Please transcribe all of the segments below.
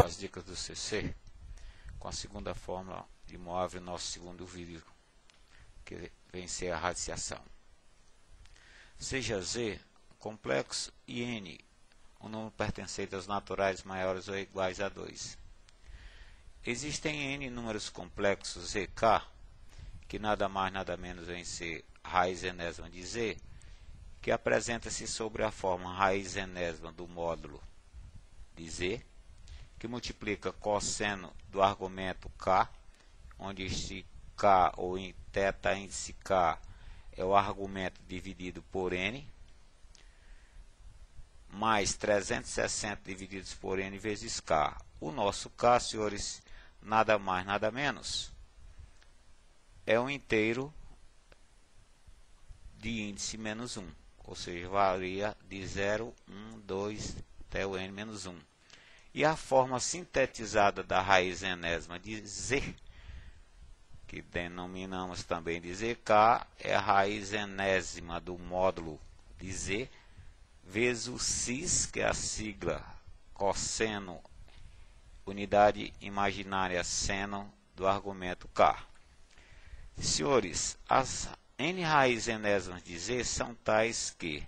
As dicas do CC com a segunda fórmula de Moivre, nosso segundo vídeo, que vem ser a radiciação. Seja Z complexo e N um número pertencente aos naturais maiores ou iguais a 2. Existem N números complexos ZK, que nada mais nada menos vem ser raiz enésima de Z, que apresenta-se sobre a forma raiz enésima do módulo de Z, que multiplica cosseno do argumento K, onde este K ou em θ índice K é o argumento dividido por N, mais 360 divididos por N vezes K. O nosso K, senhores, nada mais nada menos, é um inteiro de índice menos 1, ou seja, varia de 0, 1, 2 até o N menos 1. E a forma sintetizada da raiz enésima de Z, que denominamos também de ZK, é a raiz enésima do módulo de Z, vezes o cis, que é a sigla cosseno, unidade imaginária seno do argumento K. Senhores, as N raízes enésimas de Z são tais que,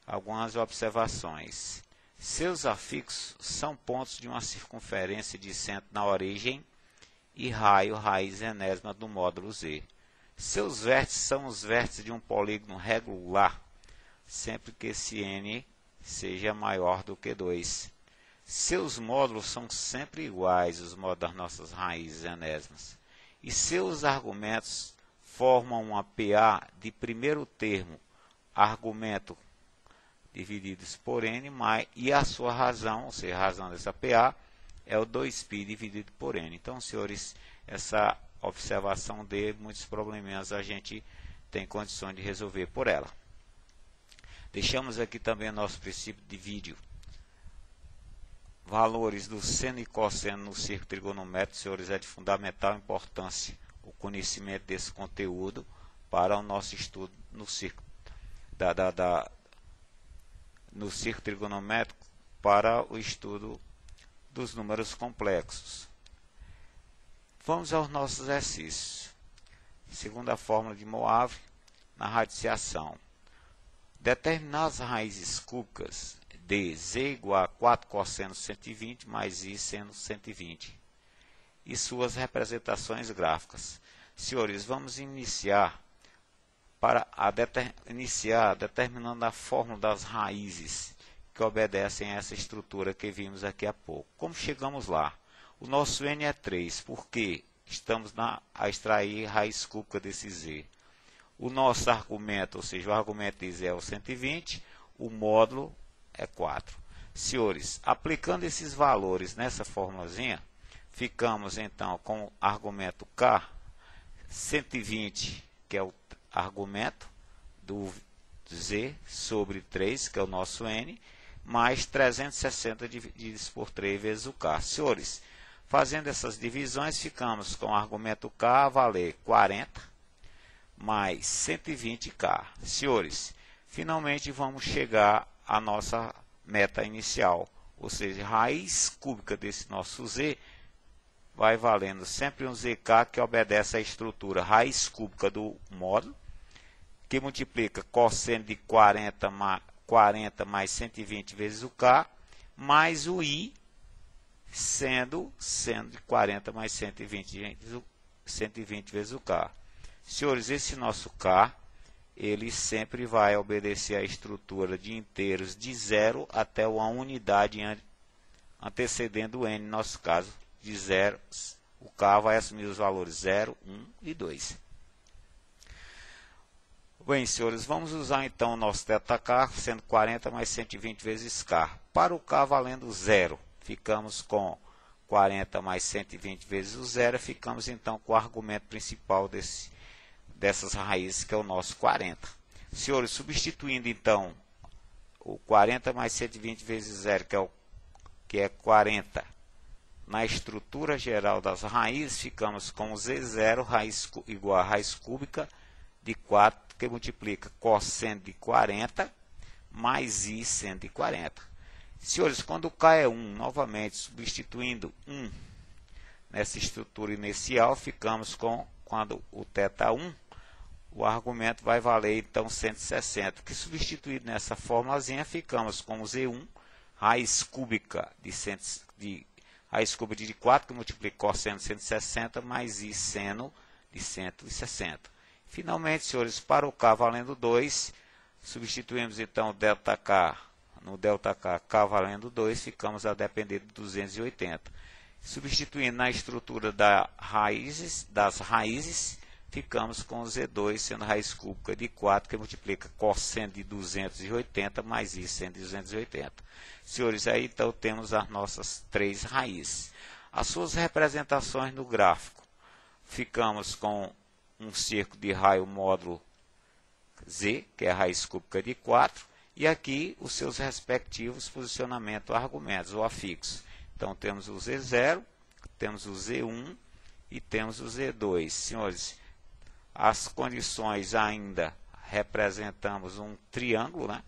algumas observações, seus afixos são pontos de uma circunferência de centro na origem e raio raiz enésima do módulo Z. Seus vértices são os vértices de um polígono regular, sempre que esse N seja maior do que 2. Seus módulos são sempre iguais, os módulos das nossas raízes enésimas. E seus argumentos formam uma PA de primeiro termo, argumento divididos por N, e a sua razão, ou seja, a razão dessa PA, é o 2π dividido por N. Então, senhores, essa observação de muitos probleminhas a gente tem condições de resolver por ela. Deixamos aqui também o nosso princípio de vídeo. Valores do seno e cosseno no círculo trigonométrico, senhores, é de fundamental importância o conhecimento desse conteúdo para o nosso estudo no círculo no círculo trigonométrico, para o estudo dos números complexos. Vamos aos nossos exercícios. Segunda fórmula de Moivre, na radiciação. Determinar as raízes cúbicas de Z igual a 4 cosseno 120 mais I seno 120 e suas representações gráficas. Senhores, vamos iniciar determinando a fórmula das raízes que obedecem a essa estrutura que vimos aqui há pouco. Como chegamos lá? O nosso N é 3, porque estamos a extrair raiz cúbica desse Z. O nosso argumento, ou seja, o argumento de Z é o 120, o módulo é 4. Senhores, aplicando esses valores nessa formulazinha, ficamos então com o argumento K, 120, que é o argumento do Z, sobre 3, que é o nosso N, mais 360 divididos por 3 vezes o K. Senhores, fazendo essas divisões, ficamos com o argumento K a valer 40, mais 120K. Senhores, finalmente vamos chegar à nossa meta inicial, ou seja, raiz cúbica desse nosso Z vai valendo sempre um ZK que obedece à estrutura raiz cúbica do módulo, que multiplica cosseno de 40 mais 120 vezes o K, mais o I, sendo de 40 mais 120 vezes o K. Senhores, esse nosso K, ele sempre vai obedecer à estrutura de inteiros de 0 até uma unidade antecedendo o N, no nosso caso, de 0. O K vai assumir os valores 0, 1 e 2. Bem, senhores, vamos usar então o nosso ΔK, sendo 40 mais 120 vezes K. Para o K valendo 0, ficamos com 40 mais 120 vezes o 0, ficamos então com o argumento principal dessas raízes, que é o nosso 40. Senhores, substituindo então o 40 mais 120 vezes 0, que é 40, na estrutura geral das raízes, ficamos com o Z0 igual a raiz cúbica de 4, que multiplica cosseno de 40 mais I seno de 40. Senhores, quando o K é 1, novamente substituindo 1 nessa estrutura inicial, ficamos com, quando o θ 1, o argumento vai valer então 160, que substituído nessa formulazinha, ficamos com o Z1, raiz cúbica raiz cúbica de 4, que multiplica cosseno de 160, mais I seno de 160. Finalmente, senhores, para o K valendo 2, substituímos então o ΔK no ΔK, K valendo 2, ficamos a depender de 280. Substituindo na estrutura das raízes, ficamos com o Z2 sendo raiz cúbica de 4, que multiplica cosseno de 280 mais I seno de 280. Senhores, aí então temos as nossas três raízes. As suas representações no gráfico. Ficamos com um círculo de raio módulo Z, que é a raiz cúbica de 4, e aqui os seus respectivos posicionamentos, argumentos ou afixos. Então temos o Z0, temos o Z1 e temos o Z2. Senhores, as condições ainda representamos um triângulo, né,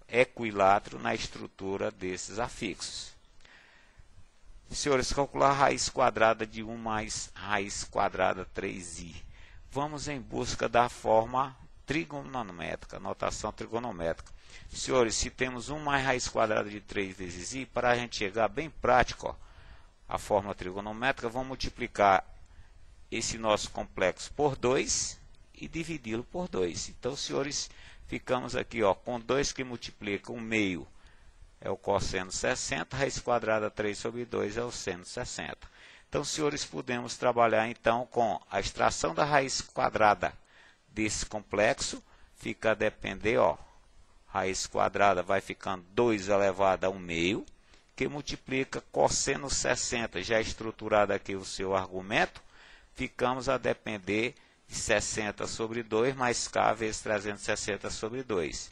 equilátero na estrutura desses afixos. Senhores, calcular a raiz quadrada de 1 mais raiz quadrada 3i. Vamos em busca da forma trigonométrica, notação trigonométrica. Senhores, se temos 1 mais raiz quadrada de 3 vezes i, para a gente chegar bem prático, ó, a forma trigonométrica, vamos multiplicar esse nosso complexo por 2 e dividi-lo por 2. Então, senhores, ficamos aqui ó, com 2 que multiplica o meio, é o cosseno 60, raiz quadrada 3 sobre 2 é o seno 60. Então, senhores, podemos trabalhar então com a extração da raiz quadrada desse complexo, fica a depender, ó, raiz quadrada vai ficando 2 elevado a 1 meio, que multiplica cosseno 60, já estruturado aqui o seu argumento, ficamos a depender de 60 sobre 2 mais K vezes 360 sobre 2,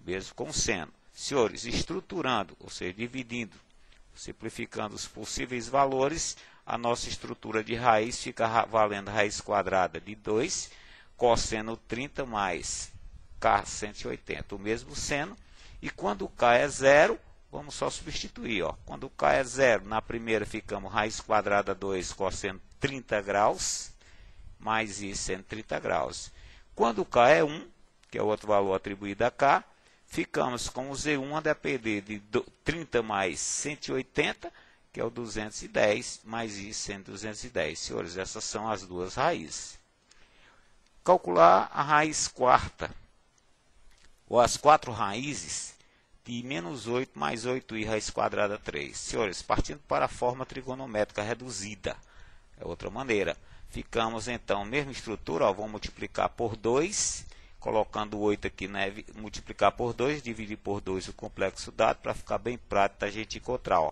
mesmo com seno. Senhores, estruturando, ou seja, dividindo, simplificando os possíveis valores, a nossa estrutura de raiz fica valendo raiz quadrada de 2, cosseno 30 mais K 180, o mesmo seno. E quando o K é zero, vamos só substituir. Ó. Quando o K é zero, na primeira ficamos raiz quadrada 2, cosseno 30 graus, mais I seno 30 graus. Quando o K é 1, que é o outro valor atribuído a K, ficamos com o Z1 a depender de 30 mais 180, que é o 210, mais I seno 210. Senhores, essas são as duas raízes. Calcular a raiz quarta, ou as quatro raízes de menos 8 mais 8i raiz quadrada 3. Senhores, partindo para a forma trigonométrica reduzida, é outra maneira. Ficamos então, mesma estrutura, ó, vamos multiplicar por 2, colocando 8 aqui, né, multiplicar por 2, dividir por 2 o complexo dado, para ficar bem prático a gente encontrar. Ó,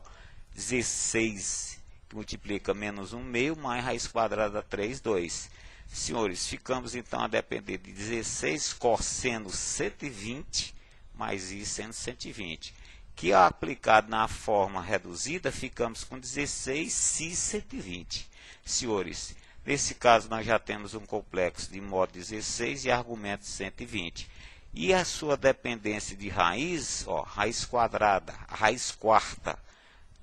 16, que multiplica menos 1 meio, mais raiz quadrada 3, 2. Senhores, ficamos então a depender de 16 cosseno 120 mais I seno 120, que aplicado na forma reduzida, ficamos com 16 si 120. Senhores, nesse caso nós já temos um complexo de módulo 16 e argumento 120. E a sua dependência de raiz, ó, raiz quadrada, raiz quarta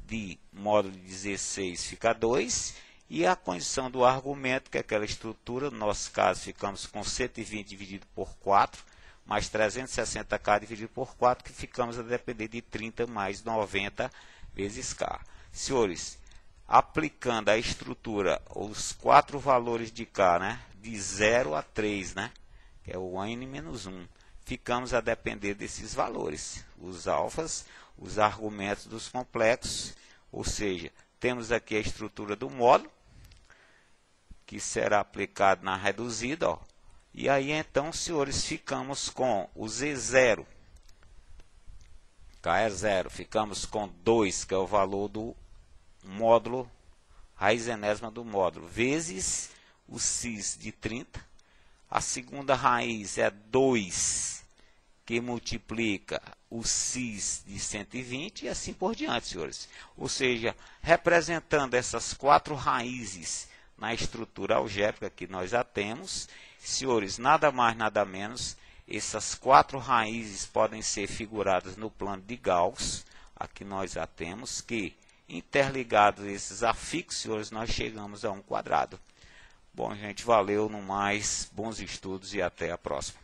de módulo 16 fica 2, e a condição do argumento, que é aquela estrutura, no nosso caso ficamos com 120 dividido por 4, mais 360K dividido por 4, que ficamos a depender de 30 mais 90 vezes K. Senhores, aplicando a estrutura, os quatro valores de K, né, de 0 a 3, né, que é o N menos 1, ficamos a depender desses valores, os alfas, os argumentos dos complexos, ou seja, temos aqui a estrutura do módulo, que será aplicado na reduzida, ó. E aí então, senhores, ficamos com o Z0, K é 0, ficamos com 2, que é o valor do módulo, raiz enésima do módulo, vezes o cis de 30, a segunda raiz é 2, que multiplica o cis de 120 e assim por diante, senhores. Ou seja, representando essas quatro raízes na estrutura algébrica que nós já temos, senhores, nada mais, nada menos, essas quatro raízes podem ser figuradas no plano de Gauss, aqui nós já temos que, interligados esses afixos, nós chegamos a um quadrado. Bom, gente, valeu, no mais, bons estudos e até a próxima.